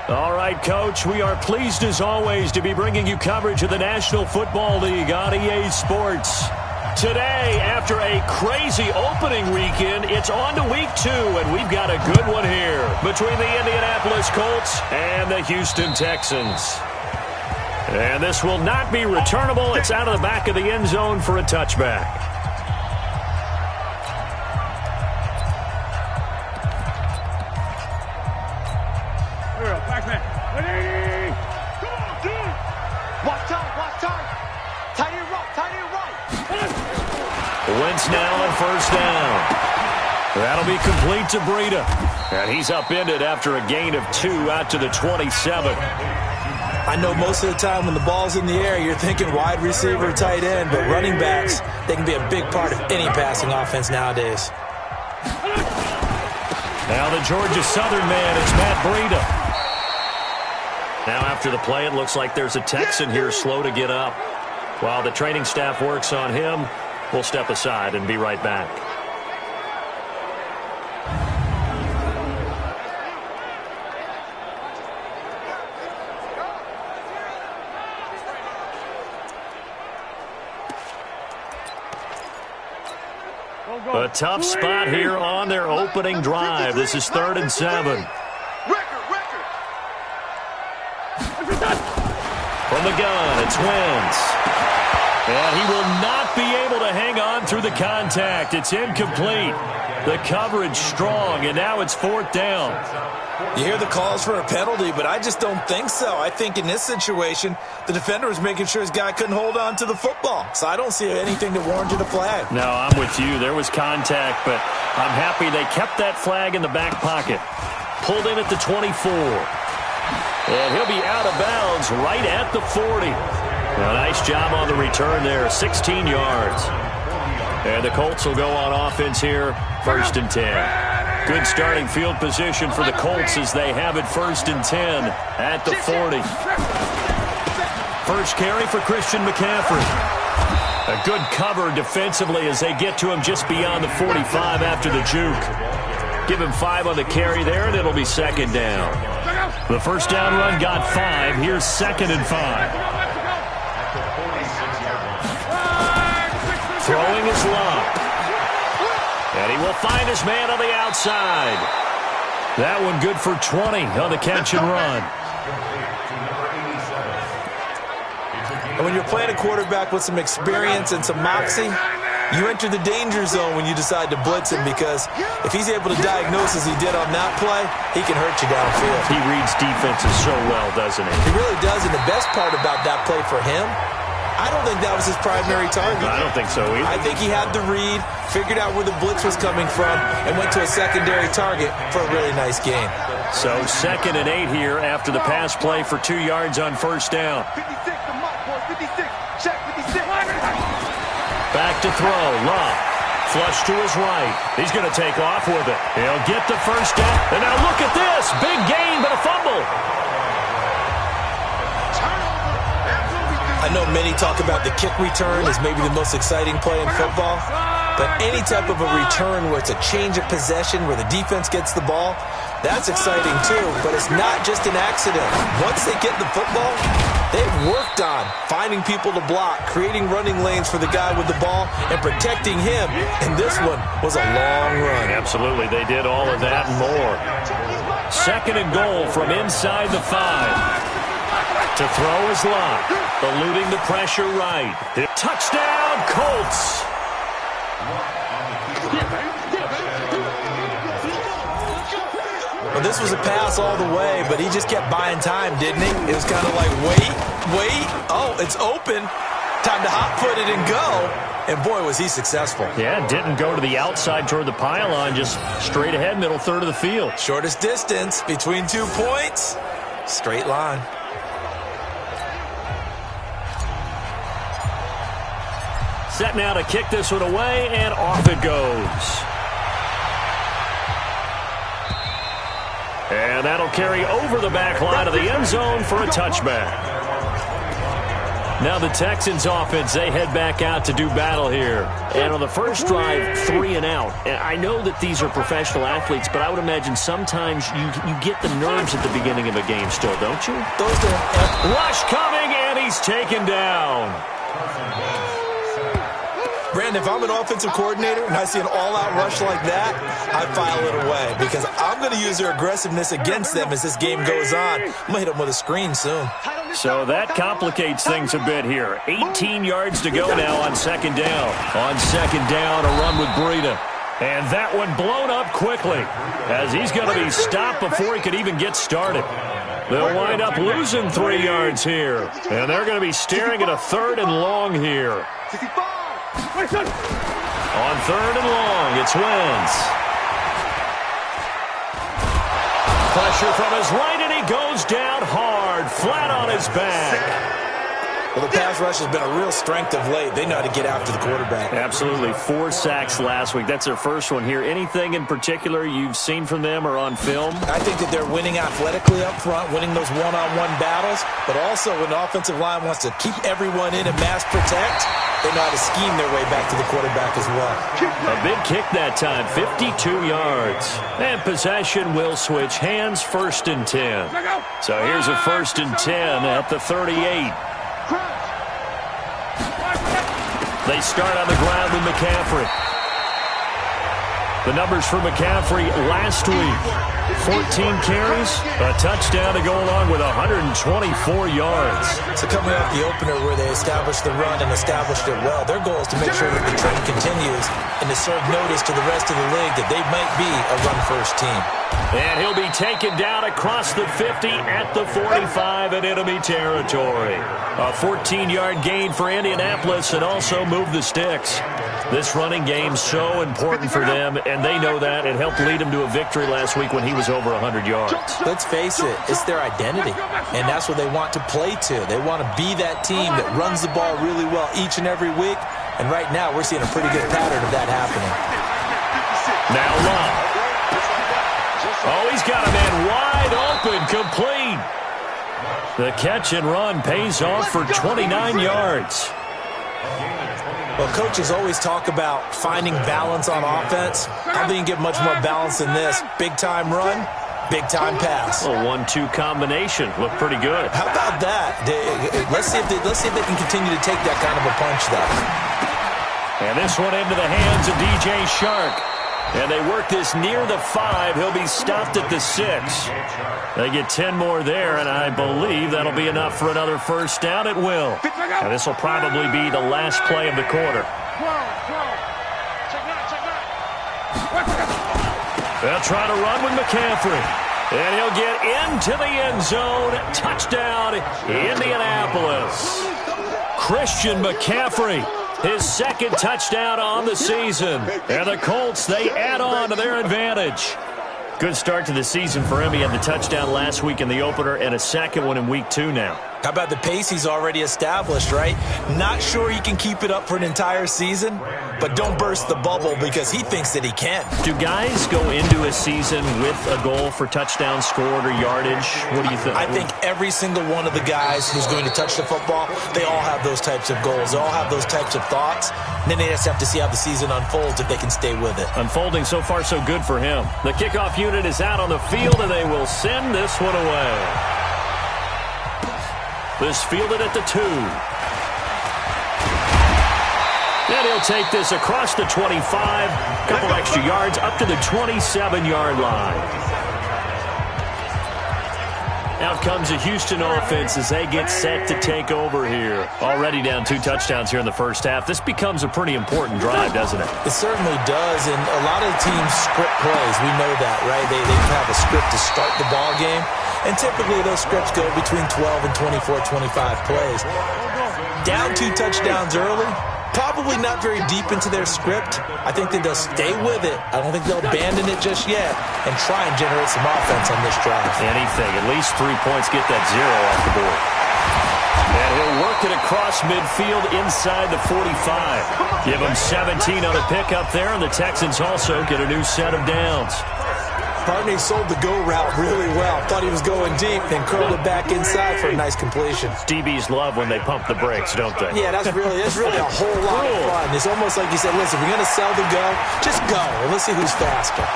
All right, Coach, we are pleased as always to be bringing you coverage of the National Football League on EA Sports. Today, after a crazy opening weekend, it's on to week 2, and we've got a good one here between the Indianapolis Colts and the Houston Texans. And this will not be returnable. It's out of the back of the end zone for a touchback. Wentz now on first down. That'll be complete to Breida. And he's upended after a gain of 2 out to the 27. I know most of the time when the ball's in the air, you're thinking wide receiver, tight end, but running backs, they can be a big part of any passing offense nowadays. Now the Georgia Southern man, it's Matt Breida. Now after the play, it looks like there's a Texan here slow to get up. While the training staff works on him, we'll step aside and be right back. A tough spot here on their opening drive. This is 3rd and 7. From the gun, it's Wentz. And he will not be able to hang on through the contact. It's incomplete. The coverage strong, and now it's 4th down. You hear the calls for a penalty, but I just don't think so. I think in this situation, the defender was making sure his guy couldn't hold on to the football. So I don't see anything that warranted a flag. No, I'm with you. There was contact, but I'm happy they kept that flag in the back pocket. Pulled in at the 24. And he'll be out of bounds right at the 40. A nice job on the return there, 16 yards. And the Colts will go on offense here, 1st and 10. Good starting field position for the Colts as they have it 1st and 10 at the 40. First carry for Christian McCaffrey. A good cover defensively as they get to him just beyond the 45 after the juke. Give him 5 on the carry there, and it'll be 2nd down. The first down run got 5. Here's 2nd and 5. Throwing his Love. And he will find his man on the outside. That one good for 20 on the catch and run. And when you're playing a quarterback with some experience and some moxie, you enter the danger zone when you decide to blitz him, because if he's able to diagnose as he did on that play, he can hurt you downfield. He reads defenses so well, doesn't he? He really does, and the best part about that play for him, I don't think that was his primary target. I don't think so either. I think he had the read, figured out where the blitz was coming from, and went to a secondary target for a really nice gain. So 2nd and 8 here after the pass play for 2 yards on first down. 56, the mark, boys. 56. Check 56. Back to throw. Love. Flush to his right. He's going to take off with it. He'll get the first down. And now look at this. Big gain, but a fumble. I know many talk about the kick return as maybe the most exciting play in football, but any type of a return where it's a change of possession, where the defense gets the ball, that's exciting too, but it's not just an accident. Once they get the football, they've worked on finding people to block, creating running lanes for the guy with the ball, and protecting him, and this one was a long run. Absolutely, they did all of that and more. 2nd and goal from inside the 5. To throw is Love, eluding the pressure right. Touchdown, Colts! Well, this was a pass all the way, but he just kept buying time, didn't he? It was kind of like, wait. Oh, it's open. Time to hot-foot it and go. And, boy, was he successful. Yeah, didn't go to the outside toward the pylon, just straight ahead, middle third of the field. Shortest distance between 2 points. Straight line. Set now to kick this one away, and off it goes. And that'll carry over the back line of the end zone for a touchback. Now the Texans offense, they head back out to do battle here. And on the first drive, 3 and out. And I know that these are professional athletes, but I would imagine sometimes you get the nerves at the beginning of a game still, don't you? Rush coming, and he's taken down. Brandon, if I'm an offensive coordinator and I see an all-out rush like that, I file it away because I'm going to use their aggressiveness against them as this game goes on. I'm going to hit them with a screen soon. So that complicates things a bit here. 18 yards to go now on second down. On second down, a run with Breida. And that one blown up quickly as he's going to be stopped before he could even get started. They'll wind up losing 3 yards here. And they're going to be staring at a 3rd and long here. On 3rd and long, it's Wentz. Pressure from his right, and he goes down hard, flat on his back. Well, the pass rush has been a real strength of late. They know how to get after the quarterback. Absolutely. 4 sacks last week. That's their first one here. Anything in particular you've seen from them or on film? I think that they're winning athletically up front, winning those one-on-one battles, but also when the offensive line wants to keep everyone in and mass protect, they know how to scheme their way back to the quarterback as well. A big kick that time, 52 yards. And possession will switch hands, 1st and 10. So here's a 1st and 10 at the 38. They start on the ground with McCaffrey. The numbers for McCaffrey last week. 14 carries, a touchdown to go along with 124 yards. So coming off the opener where they established the run and established it well, their goal is to make sure that the trend continues and to serve notice to the rest of the league that they might be a run-first team. And he'll be taken down across the 50 at the 45 in enemy territory. A 14-yard gain for Indianapolis and also move the sticks. This running game's so important for them, and they know that. It helped lead them to a victory last week when he was over 100 yards. Let's face it, it's their identity, and that's what they want to play to. They want to be that team that runs the ball really well each and every week, and right now we're seeing a pretty good pattern of that happening. Now Love. Oh, he's got a man wide open, complete. The catch and run pays off for 29 yards. Well, coaches always talk about finding balance on offense. I don't think you get much more balance than this. Big-time run, big-time pass. A 1-2 combination. Looked pretty good. How about that? Let's see if they can continue to take that kind of a punch, though. And this one into the hands of DJ Shark. And they work this near the 5. He'll be stopped at the 6. They get 10 more there, and I believe that'll be enough for another first down. It will. And this will probably be the last play of the quarter. They'll try to run with McCaffrey. And he'll get into the end zone. Touchdown, Indianapolis. Christian McCaffrey. His 2nd touchdown on the season. And the Colts, they add on to their advantage. Good start to the season for him. He had the touchdown last week in the opener and a 2nd one in week 2 now. How about the pace he's already established, right? Not sure he can keep it up for an entire season, but don't burst the bubble because he thinks that he can. Do guys go into a season with a goal for touchdown scored or yardage? What do you think? I think every single one of the guys who's going to touch the football, they all have those types of goals. They all have those types of thoughts. And then they just have to see how the season unfolds if they can stay with it. Unfolding so far so good for him. The kickoff unit is out on the field, and they will send this one away. This fielded at the 2. And he'll take this across the 25. Couple extra yards up to the 27-yard line. Out comes the Houston offense as they get set to take over here. Already down 2 touchdowns here in the first half. This becomes a pretty important drive, doesn't it? It certainly does, and a lot of teams script plays. We know that, right? They have a script to start the ball game, and typically those scripts go between 12 and 24, 25 plays. Down 2 touchdowns early, probably not very deep into their script. I think that they'll stay with it. I don't think they'll abandon it just yet and try and generate some offense on this drive. Anything. At least 3 points, get that 0 off the board. And he'll work it across midfield inside the 45. Give him 17 on a pickup there, and the Texans also get a new set of downs. Partner sold the go route really well. Thought he was going deep, then curled it back inside for a nice completion. DBs love when they pump the brakes, don't they? Yeah, that's really a whole lot of fun. It's almost like you said, listen, we're going to sell the go, just go, and let's see who's faster.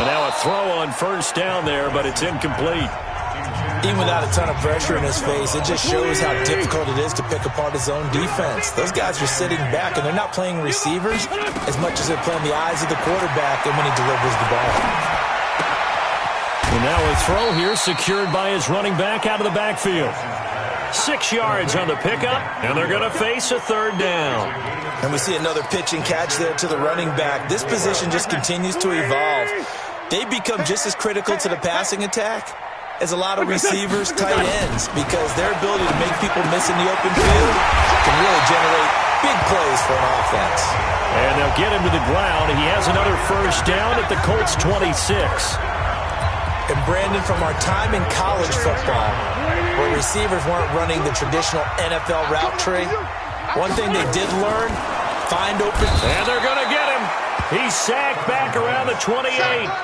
And now a throw on first down there, but it's incomplete. Even without a ton of pressure in his face, it just shows how difficult it is to pick apart his own defense. Those guys are sitting back, and they're not playing receivers as much as they're playing the eyes of the quarterback and when he delivers the ball. And now a throw here secured by his running back out of the backfield. 6 yards on the pickup, and they're going to face a third down. And we see another pitch and catch there to the running back. This position just continues to evolve. They become just as critical to the passing attack as a lot of receivers, tight ends, because their ability to make people miss in the open field can really generate big plays for an offense. And they'll get him to the ground. He has another first down at the Colts 26. And Brandon, from our time in college football, where receivers weren't running the traditional NFL route tree, one thing they did learn, find open. And they're going to get him. He's sacked back around the 28.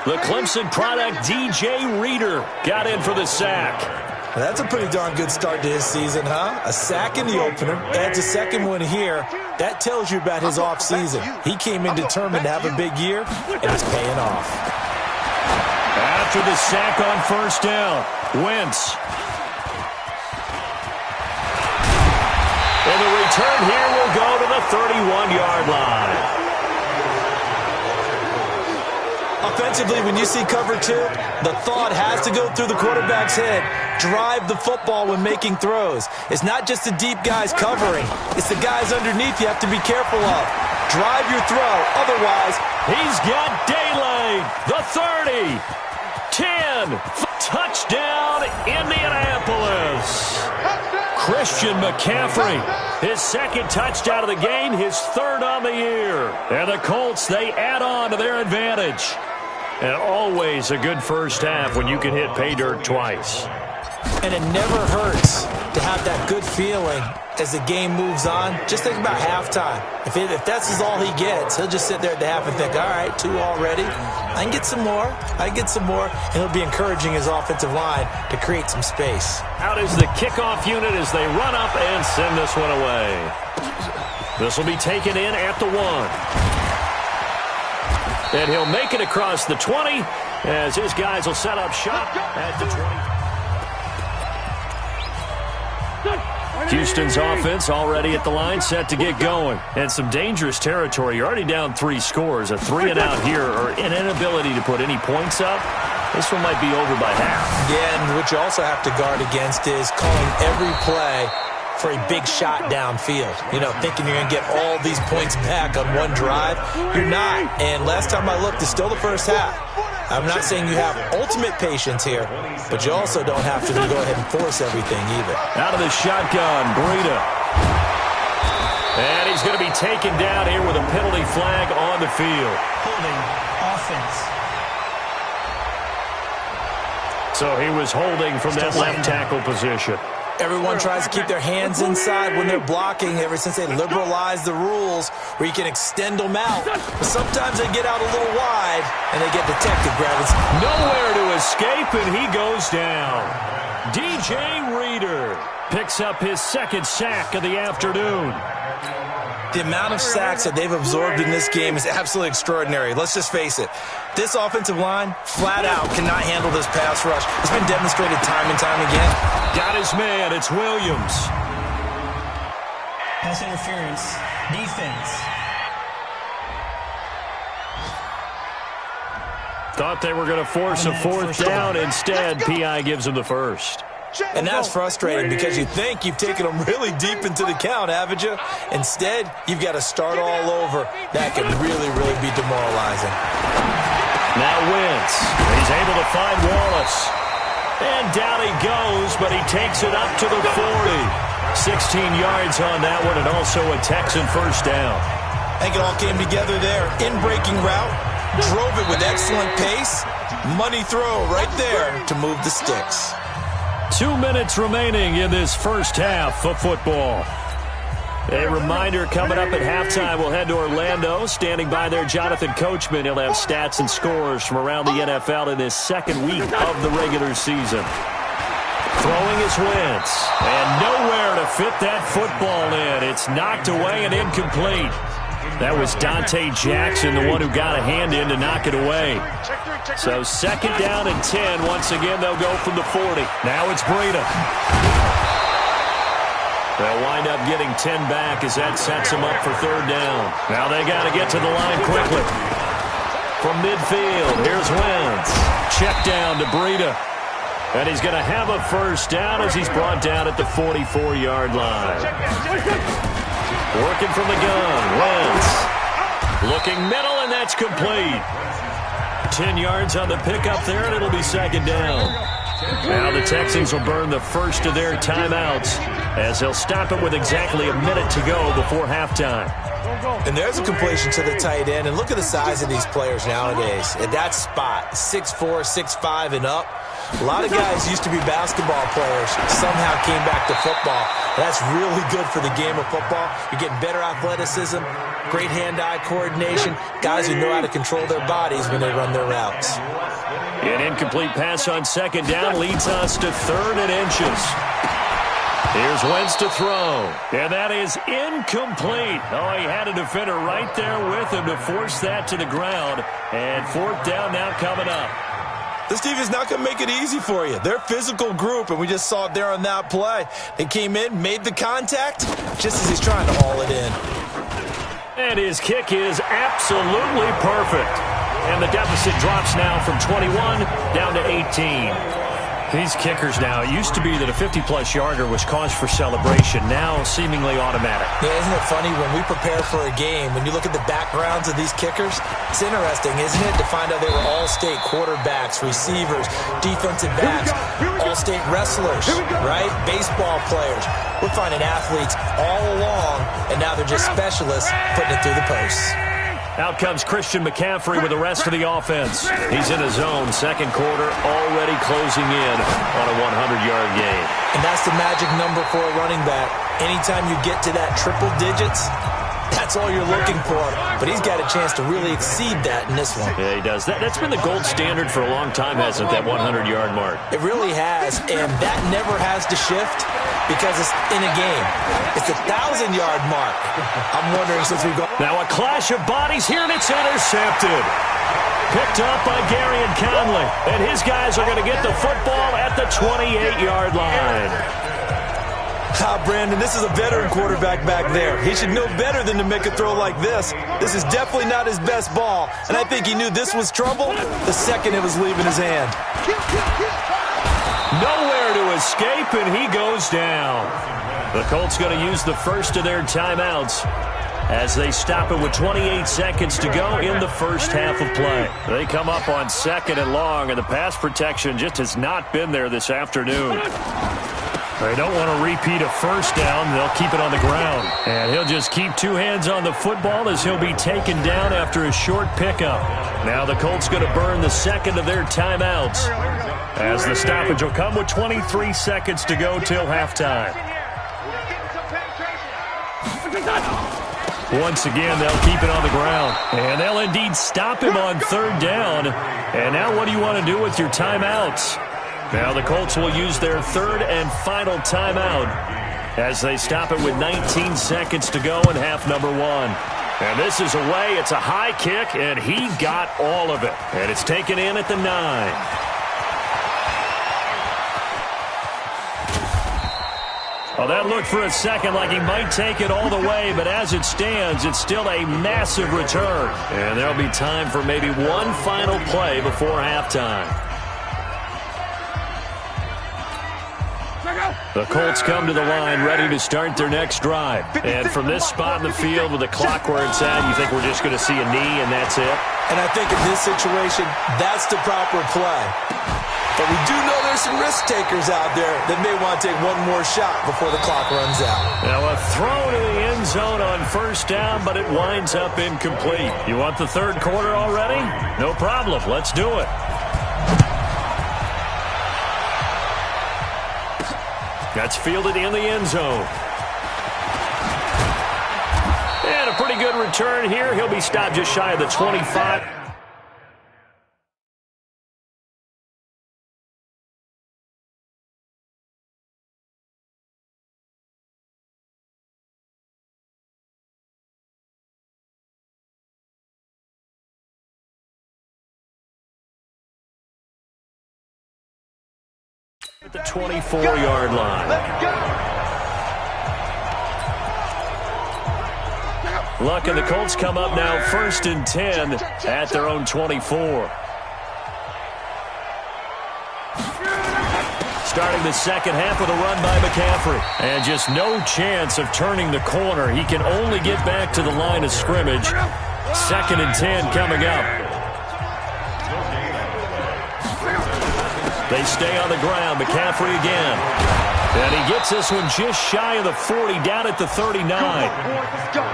The Clemson product, DJ Reader, got in for the sack. Well, that's a pretty darn good start to his season, huh? A sack in the opener, adds a second one here. That tells you about his offseason. He came in determined to have a big year, and it's paying off. After the sack on first down, Wentz. And the return here will go to the 31-yard line. Offensively, when you see cover two, the thought has to go through the quarterback's head. Drive the football when making throws. It's not just the deep guys covering. It's the guys underneath you have to be careful of. Drive your throw. Otherwise, he's got daylight. The 30. 10. Touchdown, Indianapolis. Christian McCaffrey, his second touchdown of the game, his third on the year. And the Colts, they add on to their advantage. And always a good first half when you can hit pay dirt twice. And it never hurts to have that good feeling as the game moves on. Just think about halftime. If that's all he gets, he'll just sit there at the half and think, all right, 2 already. I can get some more. And he'll be encouraging his offensive line to create some space. Out is the kickoff unit as they run up and send this one away. This will be taken in at the 1. And he'll make it across the 20 as his guys will set up shop at the 20. Houston's offense already at the line, set to get going. And some dangerous territory. You're already down 3 scores. A 3-and-out here, or an inability to put any points up. This one might be over by half. Yeah, and what you also have to guard against is calling every play for a big shot downfield. You know, thinking you're going to get all these points back on one drive. You're not. And last time I looked, it's still the first half. I'm not saying you have ultimate patience here, but you also don't have to go ahead and force everything either. Out of the shotgun, Breida. And he's going to be taken down here with a penalty flag on the field. Holding offense. So he was holding from that left tackle position. Everyone tries to keep their hands inside when they're blocking ever since they liberalized the rules where you can extend them out. But sometimes they get out a little wide and they get detected, Gravis. Nowhere to escape, and he goes down. DJ Reader picks up his second sack of the afternoon. The amount of sacks that they've absorbed in this game is absolutely extraordinary. Let's just face it. This offensive line, flat out, cannot handle this pass rush. It's been demonstrated time and time again. Got his man. It's Williams. Pass interference. Defense. Thought they were going to force a fourth down. Instead, P.I. gives him the first. And that's frustrating because you think you've taken them really deep into the count, haven't you? Instead, you've got to start all over. That can really, really be demoralizing. Now Wentz. He's able to find Wallace. And down he goes, but he takes it up to the 40. 16 yards on that one, and also a Texan first down. I think it all came together there. In-breaking route, drove it with excellent pace. Money throw right there to move the sticks. 2 minutes remaining in this first half of football. A reminder coming up at halftime, we'll head to Orlando. Standing by there, Jonathan Coachman. He'll have stats and scores from around the NFL in his second week of the regular season. Throwing his Wentz. And nowhere to fit that football in. It's knocked away and incomplete. That was Dante Jackson, the one who got a hand in to knock it away. So second down and 10. Once again, they'll go from the 40. Now it's Breida. They'll wind up getting 10 back as that sets them up for third down. Now they got to get to the line quickly. From midfield, here's Wentz. Check down to Breida. And he's going to have a first down as he's brought down at the 44-yard line. Working from the gun, Wentz. Looking middle, and that's complete. 10 yards on the pickup there, and it'll be second down. Now the Texans will burn the first of their timeouts as they'll stop it with exactly a minute to go before halftime. And there's a completion to the tight end. And look at the size of these players nowadays. At that spot, 6'4", 6'5", and up. A lot of guys used to be basketball players, somehow came back to football. That's really good for the game of football. You're getting better athleticism, great hand-eye coordination, guys who know how to control their bodies when they run their routes. An incomplete pass on second down leads us to third and inches. Here's Wentz to throw. And that is incomplete. Oh, he had a defender right there with him to force that to the ground. And fourth down now coming up. This team is not going to make it easy for you. They're a physical group, and we just saw it there on that play. They came in, made the contact, just as he's trying to haul it in. And his kick is absolutely perfect. And the deficit drops now from 21 down to 18. These kickers now, it used to be that a 50-plus yarder was cause for celebration, now seemingly automatic. Yeah, isn't it funny when we prepare for a game, when you look at the backgrounds of these kickers, it's interesting, isn't it, to find out they were all-state quarterbacks, receivers, defensive backs, all-state wrestlers, right? Baseball players. We're finding athletes all along, and now they're just specialists putting it through the posts. Out comes Christian McCaffrey with the rest of the offense. He's in his zone, second quarter, already closing in on a 100-yard gain. And that's the magic number for a running back. Anytime you get to that triple digits, that's all you're looking for. But he's got a chance to really exceed that in this one. Yeah, he does. That's been the gold standard for a long time, hasn't it, that 100-yard mark? It really has, and that never has to shift because it's in a game. It's a 1,000-yard mark. I'm wondering since we've got... Now a clash of bodies here, and it's intercepted. Picked up by Gary and Conley. And his guys are going to get the football at the 28-yard line. Brandon, this is a veteran quarterback back there. He should know better than to make a throw like this. This is definitely not his best ball, and I think he knew this was trouble the second it was leaving his hand. Nowhere to escape, and he goes down. The Colts going to use the first of their timeouts as they stop it with 28 seconds to go in the first half of play. They come up on second and long, and the pass protection just has not been there this afternoon. They don't want to repeat a first down. They'll keep it on the ground. And he'll just keep two hands on the football as he'll be taken down after a short pickup. Now the Colts going to burn the second of their timeouts as the stoppage will come with 23 seconds to go till halftime. Once again, they'll keep it on the ground. And they'll indeed stop him on third down. And now what do you want to do with your timeouts? Now the Colts will use their third and final timeout as they stop it with 19 seconds to go in half number one. And this is away. It's a high kick, and he got all of it. And it's taken in at the 9. Well, that looked for a second like he might take it all the way, but as it stands, it's still a massive return. And there'll be time for maybe one final play before halftime. The Colts come to the line ready to start their next drive. And from this spot in the field with the clock where it's at, you think we're just going to see a knee and that's it? And I think in this situation, that's the proper play. But we do know there's some risk takers out there that may want to take one more shot before the clock runs out. Now a throw to the end zone on first down, but it winds up incomplete. You want the third quarter already? No problem. Let's do it. That's fielded in the end zone. And a pretty good return here. He'll be stopped just shy of the 25. At the 24-yard line. Let's go. Luck and the Colts come up now 1st and 10 at their own 24. Starting the second half with a run by McCaffrey. And just no chance of turning the corner. He can only get back to the line of scrimmage. 2nd and 10 coming up. They stay on the ground. McCaffrey again. And he gets this one just shy of the 40, down at the 39. Let's go.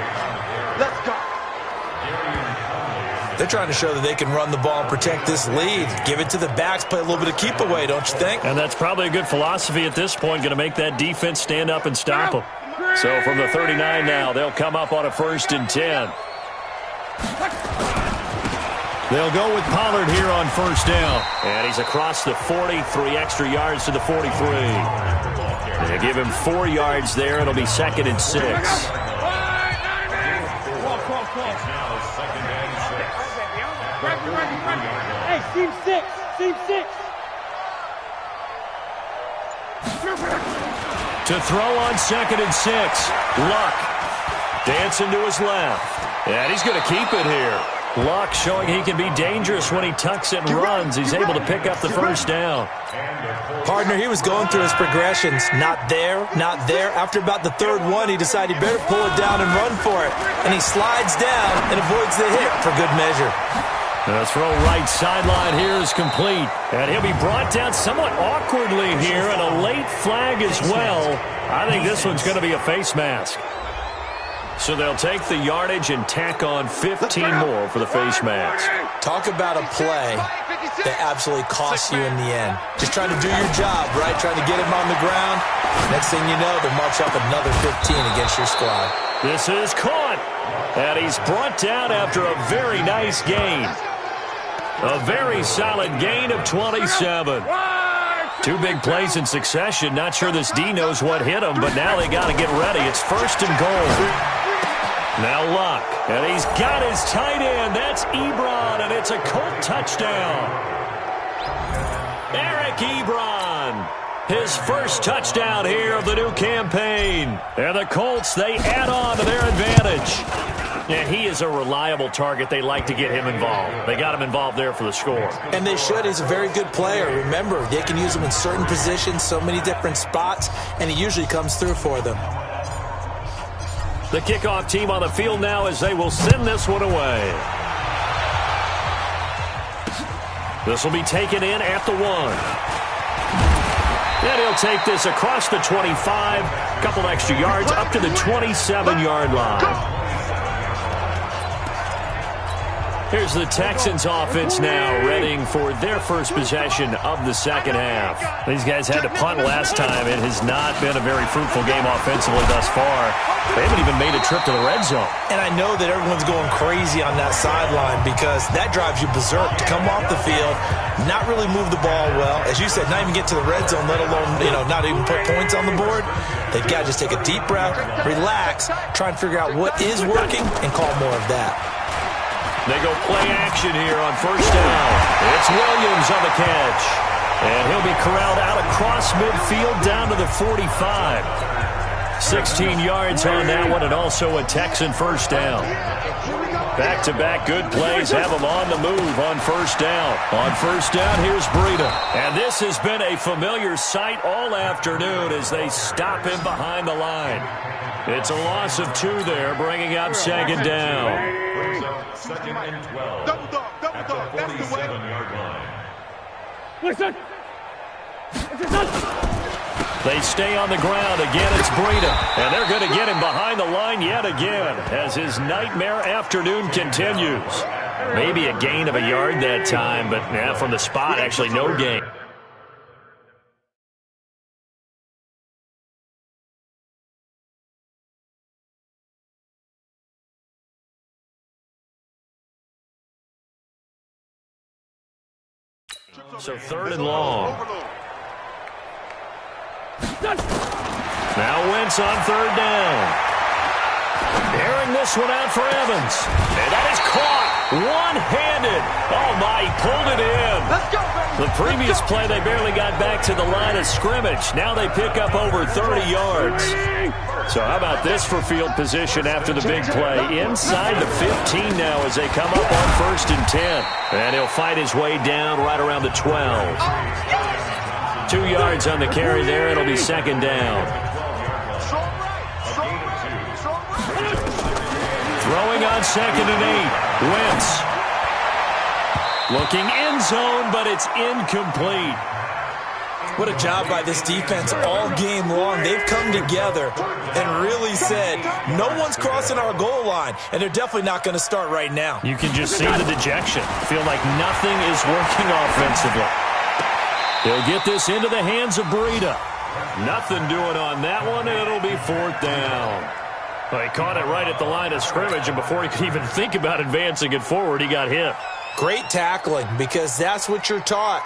Let's go. They're trying to show that they can run the ball and protect this lead. Give it to the backs, play a little bit of keep away, don't you think? And that's probably a good philosophy at this point, going to make that defense stand up and stop them. So from the 39 now, they'll come up on a 1st and 10. They'll go with Pollard here on 1st down. And he's across the 40, 3 extra yards to the 43. They give him 4 yards there. It'll be 2nd and 6. Hey, season 6. To throw on 2nd and 6. Luck dancing to his left. And he's going to keep it here. Luck showing he can be dangerous when he tucks it and runs. He's able to pick up the 1st down. Partner, he was going through his progressions. Not there, not there. After about the 3rd one, he decided he better pull it down and run for it. And he slides down and avoids the hit for good measure. The throw right sideline here is complete. And he'll be brought down somewhat awkwardly here, and a late flag as well. I think this one's going to be a face mask. So they'll take the yardage and tack on 15 more for the face mask. Talk about a play that absolutely costs you in the end. Just trying to do your job, right? Trying to get him on the ground. Next thing you know, they'll march up another 15 against your squad. This is caught. And he's brought down after a very nice gain. A very solid gain of 27. 2 big plays in succession. Not sure this D knows what hit him, but now they got to get ready. It's 1st and goal. Now Luck, and he's got his tight end. That's Ebron, and it's a Colt touchdown. Eric Ebron, his first touchdown here of the new campaign. And the Colts, they add on to their advantage. And he is a reliable target. They like to get him involved. They got him involved there for the score. And they should. He's a very good player. Remember, they can use him in certain positions, so many different spots, and he usually comes through for them. The kickoff team on the field now as they will send this one away. This will be taken in at the 1. And he'll take this across the 25, couple extra yards up to the 27-yard line. Here's the Texans offense now, readying for their first possession of the second half. These guys had to punt last time. It has not been a very fruitful game offensively thus far. They haven't even made a trip to the red zone. And I know that everyone's going crazy on that sideline because that drives you berserk to come off the field, not really move the ball well. As you said, not even get to the red zone, let alone, not even put points on the board. They've got to just take a deep breath, relax, try and figure out what is working, and call more of that. They go play action here on 1st down. It's Williams on the catch. And he'll be corralled out across midfield down to the 45. 16 yards on that one, and also a Texan 1st down. Back-to-back good plays have them on the move on 1st down. On 1st down, here's Breida. And this has been a familiar sight all afternoon as they stop him behind the line. It's a loss of 2 there, bringing up 2nd down. 2nd and 12. Double dog. That's the way. 47-yard line. Listen. They stay on the ground. Again, it's Breida. And they're going to get him behind the line yet again as his nightmare afternoon continues. Maybe a gain of a yard that time, but from the spot, actually no gain. So 3rd and long. Now Wentz on 3rd down. Airing this one out for Evans. And that is caught one-handed. Oh, my, he pulled it in. The previous play, they barely got back to the line of scrimmage. Now they pick up over 30 yards. So how about this for field position after the big play? Inside the 15 now as they come up on 1st and 10. And he'll fight his way down right around the 12. 2 yards on the carry there. It'll be 2nd down. Throwing on 2nd and 8. Wentz. Looking end zone, but it's incomplete. What a job by this defense all game long. They've come together and really said, no one's crossing our goal line, and they're definitely not going to start right now. You can just see the dejection. Feel like nothing is working offensively. He'll get this into the hands of Breida. Nothing doing on that one, and it'll be 4th down. Well, he caught it right at the line of scrimmage, and before he could even think about advancing it forward, he got hit. Great tackling, because that's what you're taught.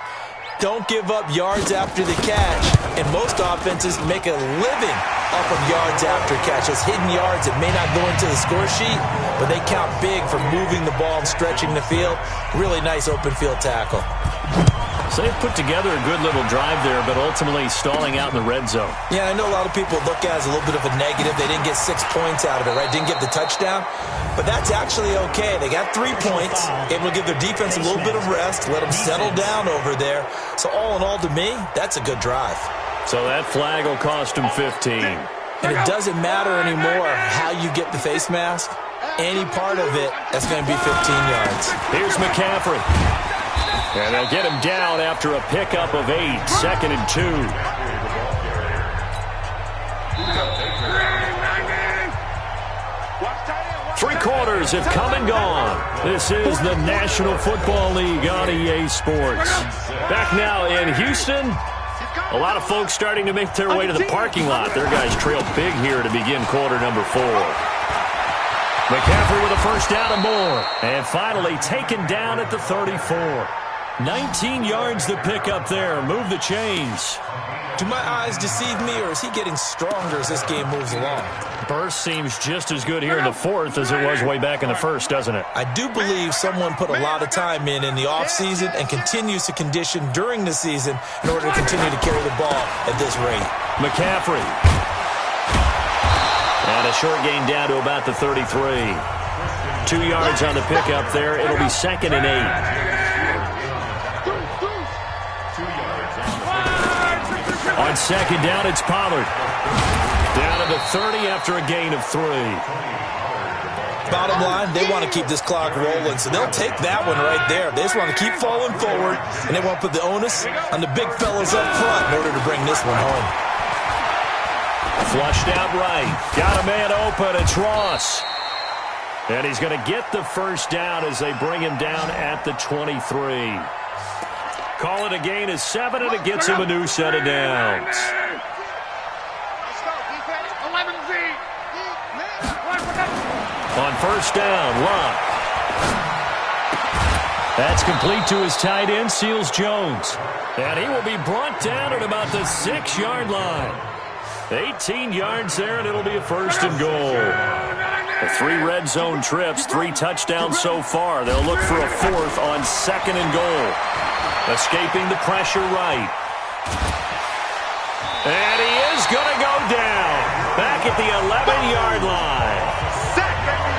Don't give up yards after the catch. And most offenses make a living off of yards after catch. Those hidden yards that may not go into the score sheet, but they count big for moving the ball and stretching the field. Really nice open field tackle. So they've put together a good little drive there, but ultimately stalling out in the red zone. Yeah, I know a lot of people look at it as a little bit of a negative. They didn't get 6 points out of it, right? Didn't get the touchdown. But that's actually okay. They got 3 points, able to give their defense a little bit of rest, let them settle down over there. So all in all, to me, that's a good drive. So that flag will cost him 15. And it doesn't matter anymore how you get the face mask. Any part of it, that's going to be 15 yards. Here's McCaffrey. And they'll get him down after a pickup of 8, 2nd and 2. Three quarters have come and gone. This is the National Football League on EA Sports. Back now in Houston, a lot of folks starting to make their way to the parking lot. Their guys trail big here to begin quarter number 4. McCaffrey with a 1st down and more. And finally taken down at the 34. 19 yards to pick up there. Move the chains. Do my eyes deceive me, or is he getting stronger as this game moves along? Burst seems just as good here in the 4th as it was way back in the 1st, doesn't it? I do believe someone put a lot of time in the offseason and continues to condition during the season in order to continue to carry the ball at this rate. McCaffrey. And a short gain down to about the 33. 2 yards on the pickup there. It'll be 2nd and 8. On 2nd down, it's Pollard. Down to the 30 after a gain of 3. Bottom line, they want to keep this clock rolling, so they'll take that one right there. They just want to keep falling forward, and they want to put the onus on the big fellas up front in order to bring this one home. Flushed out right. Got a man open. It's Ross. And he's going to get the 1st down as they bring him down at the 23. Call it a gain of 7, and it gets him a new set of downs. On 1st down, Locke. That's complete to his tight end, Seals Jones. And he will be brought down at about the 6-yard line. 18 yards there, and it'll be a 1st and goal. 3 red zone trips, 3 touchdowns so far. They'll look for a 4th on 2nd and goal. Escaping the pressure right. And he is going to go down. Back at the 11-yard line.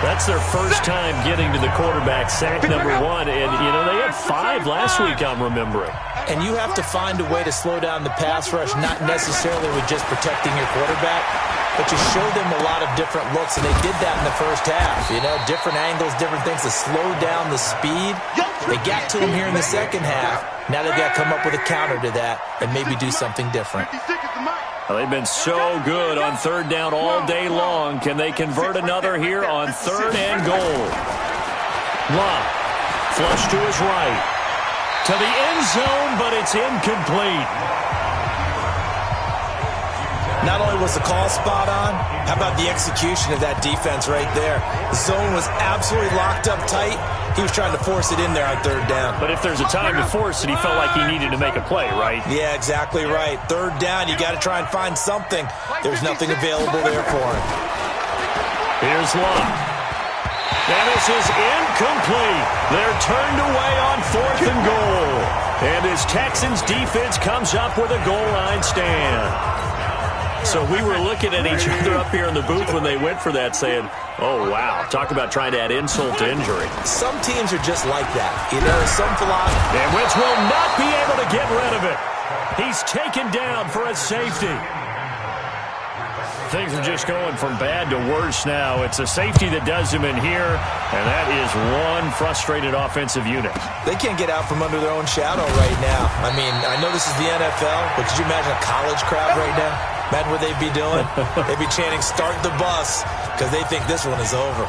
That's their first time getting to the quarterback, sack number 1. And, you know, they had 5 last week, I'm remembering. And you have to find a way to slow down the pass rush, not necessarily with just protecting your quarterback, but you show them a lot of different looks, and they did that in the first half. You know, different angles, different things to slow down the speed. They got to him here in the second half. Now they've got to come up with a counter to that and maybe do something different. Well, they've been so good on 3rd down all day long. Can they convert another here on 3rd and goal? Locke, flush to his right. To the end zone, but it's incomplete. Not only only was the call spot on, how about the execution of that defense right there? The zone was absolutely locked up tight. He was trying to force it in there on third down. But if there's a time to force it, he felt like he needed to make a play, right? Yeah, exactly right. Third down, you got to try and find something. There's nothing available there for him. Here's Locke. And this is incomplete. They're turned away on 4th and goal. And his Texans defense comes up with a goal line stand. So we were looking at each other up here in the booth when they went for that saying, oh, wow, talk about trying to add insult to injury. Some teams are just like that. You know, some philosophy. And Wentz will not be able to get rid of it. He's taken down for a safety. Things are just going from bad to worse now. It's a safety that does him in here, and that is one frustrated offensive unit. They can't get out from under their own shadow right now. I mean, I know this is the NFL, but could you imagine a college crowd right now? Imagine what they'd be doing. They'd be chanting, start the bus, because they think this one is over.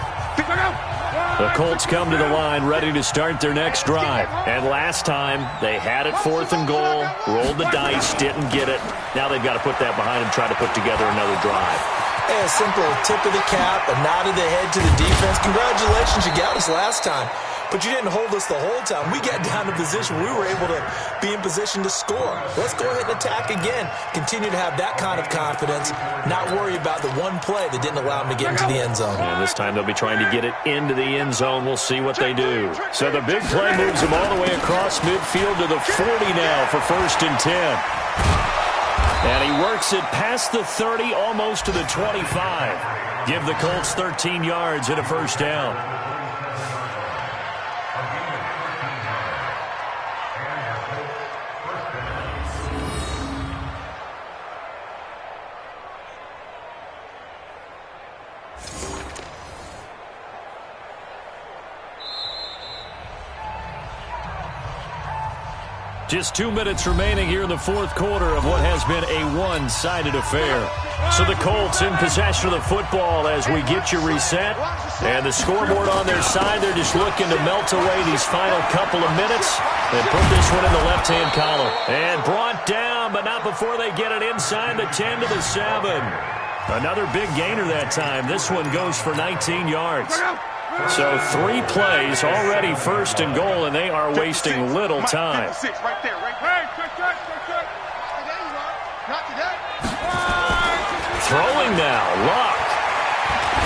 The Colts come to the line ready to start their next drive. And last time, they had it 4th and goal, rolled the dice, didn't get it. Now they've got to put that behind them, try to put together another drive. Hey, a simple tip of the cap, a nod of the head to the defense. Congratulations, you got us last time. But you didn't hold us the whole time. We got down to position. We were able to be in position to score. Let's go ahead and attack again. Continue to have that kind of confidence. Not worry about the one play that didn't allow them to get into the end zone. And this time they'll be trying to get it into the end zone. We'll see what they do. So the big play moves them all the way across midfield to the 40 now for 1st and 10. And he works it past the 30, almost to the 25. Give the Colts 13 yards and a first down. Just 2 minutes remaining here in the 4th quarter of what has been a one-sided affair. So the Colts in possession of the football as we get you reset. And the scoreboard on their side, they're just looking to melt away these final couple of minutes and put this one in the left-hand column. And brought down, but not before they get it inside the 10 to the 7. Another big gainer that time. This one goes for 19 yards. So 3 plays already 1st and goal, and they are wasting little time. Throwing now, Locke.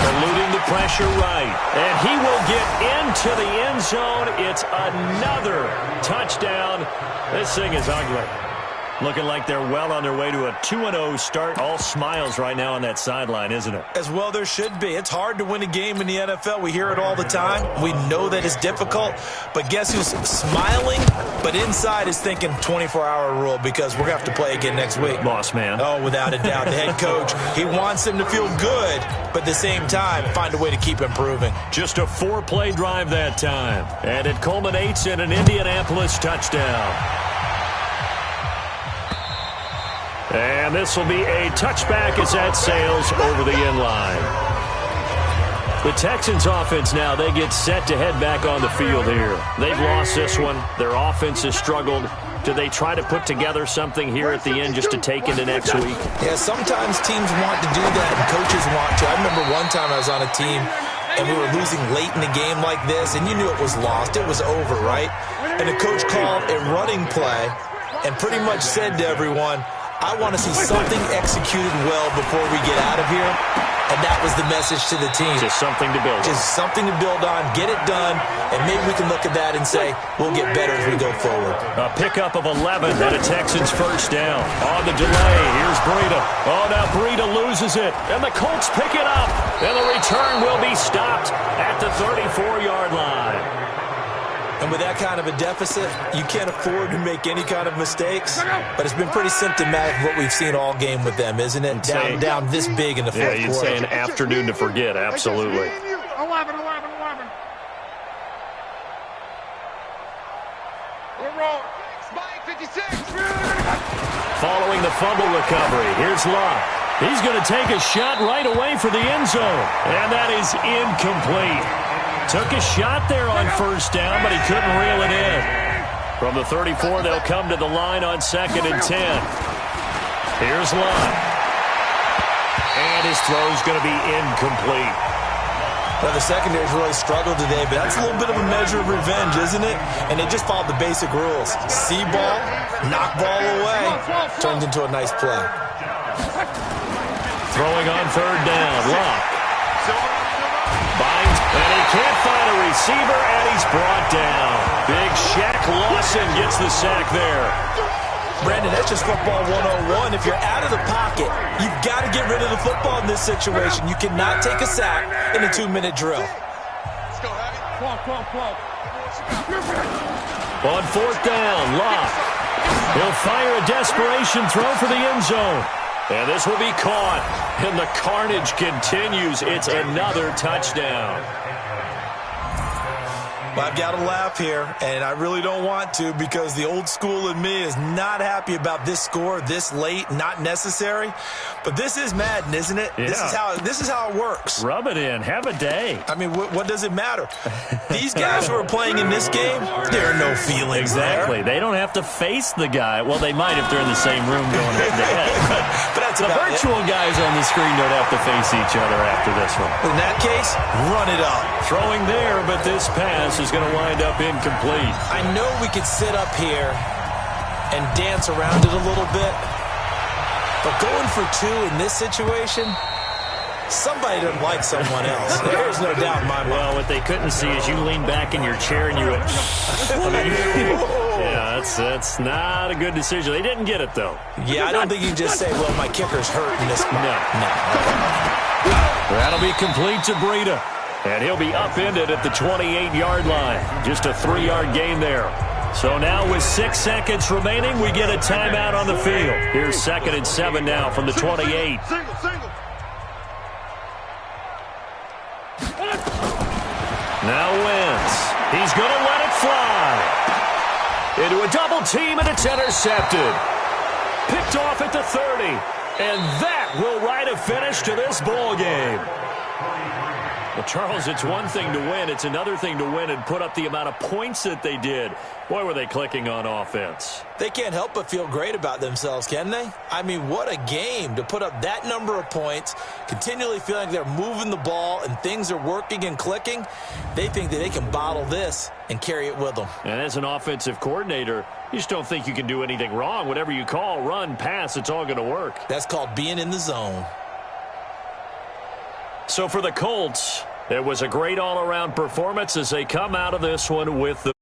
Eluding the pressure right. And he will get into the end zone. It's another touchdown. This thing is ugly. Looking like they're well on their way to a 2-0 start. All smiles right now on that sideline, isn't it? As well there should be. It's hard to win a game in the NFL. We hear it all the time. We know that it's difficult. But guess who's smiling? But inside is thinking 24-hour rule because we're going to have to play again next week. Boss man. Oh, without a doubt. The head coach, he wants them to feel good, but at the same time, find a way to keep improving. Just a 4-play drive that time. And it culminates in an Indianapolis touchdown. And this will be a touchback as that sails over the end line. The Texans offense now, they get set to head back on the field here. They've lost this one. Their offense has struggled. Do they try to put together something here at the end just to take into next week? Yeah, sometimes teams want to do that and coaches want to. I remember one time I was on a team and we were losing late in a game like this, and you knew it was lost. It was over, right? And the coach called a running play and pretty much said to everyone, I want to see something executed well before we get out of here. And that was the message to the team. Just something to build on. Just something to build on, get it done, and maybe we can look at that and say, we'll get better as we go forward. A pickup of 11 and a Texans first down. On the delay, here's Breida. Oh, now Breida loses it, and the Colts pick it up. And the return will be stopped at the 34-yard line. And with that kind of a deficit, you can't afford to make any kind of mistakes. But it's been pretty symptomatic of what we've seen all game with them, isn't it? Down this big in the fourth quarter. Yeah, you'd say an afternoon to forget, absolutely. 11. Following the fumble recovery, here's Locke. He's going to take a shot right away for the end zone. And that is incomplete. Took a shot there on first down, but he couldn't reel it in. From the 34, they'll come to the line on 2nd and 10. Here's Locke. And his throw's going to be incomplete. Well, the secondary's really struggled today, but that's a little bit of a measure of revenge, isn't it? And they just followed the basic rules. See ball, knock ball away, turns into a nice play. Throwing on third down, Locke. Binds, and he can't find a receiver, and he's brought down. Big Shaq Lawson gets the sack there. Brandon, that's just football 101. If you're out of the pocket, you've got to get rid of the football in this situation. You cannot take a sack in a 2-minute drill. Let's go, Abby. Come on. On fourth down, Locke. He'll fire a desperation throw for the end zone. And this will be caught. And the carnage continues. It's another touchdown. Well, I've got to laugh here, and I really don't want to because the old school in me is not happy about this score this late, not necessary. But this is Madden, isn't it? Yeah. This is how it works. Rub it in. Have a day. I mean, what does it matter? These guys who are playing in this game, there are no feelings Exactly. there. They don't have to face the guy. Well, they might if they're in the same room going head to head. But that's The about virtual guys on the screen don't have to face each other after this one. In that case, run it up. Throwing there, but this pass is going to wind up incomplete. I know we could sit up here and dance around it a little bit, but going for two in this situation, somebody doesn't like someone else. There's no doubt in my mind. Well, what they couldn't see is you leaned back in your chair and you went, yeah, that's not a good decision. They didn't get it, though. Yeah, I don't think you can just say, well, my kicker's hurt in this spot. No. That'll be complete to Breida. And he'll be upended at the 28-yard line. Just a 3-yard gain there. So now with 6 seconds remaining, we get a timeout on the field. Here's 2nd and 7 now from the 28. Single. Now Wentz. He's going to let it fly. Into a double team, and it's intercepted. Picked off at the 30. And that will write a finish to this ball game. Well, Charles, it's one thing to win. It's another thing to win and put up the amount of points that they did. Boy, were they clicking on offense. They can't help but feel great about themselves, can they? I mean, what a game to put up that number of points, continually feeling like they're moving the ball and things are working and clicking. They think that they can bottle this and carry it with them. And as an offensive coordinator, you just don't think you can do anything wrong. Whatever you call, run, pass, it's all going to work. That's called being in the zone. So for the Colts, it was a great all-around performance as they come out of this one with the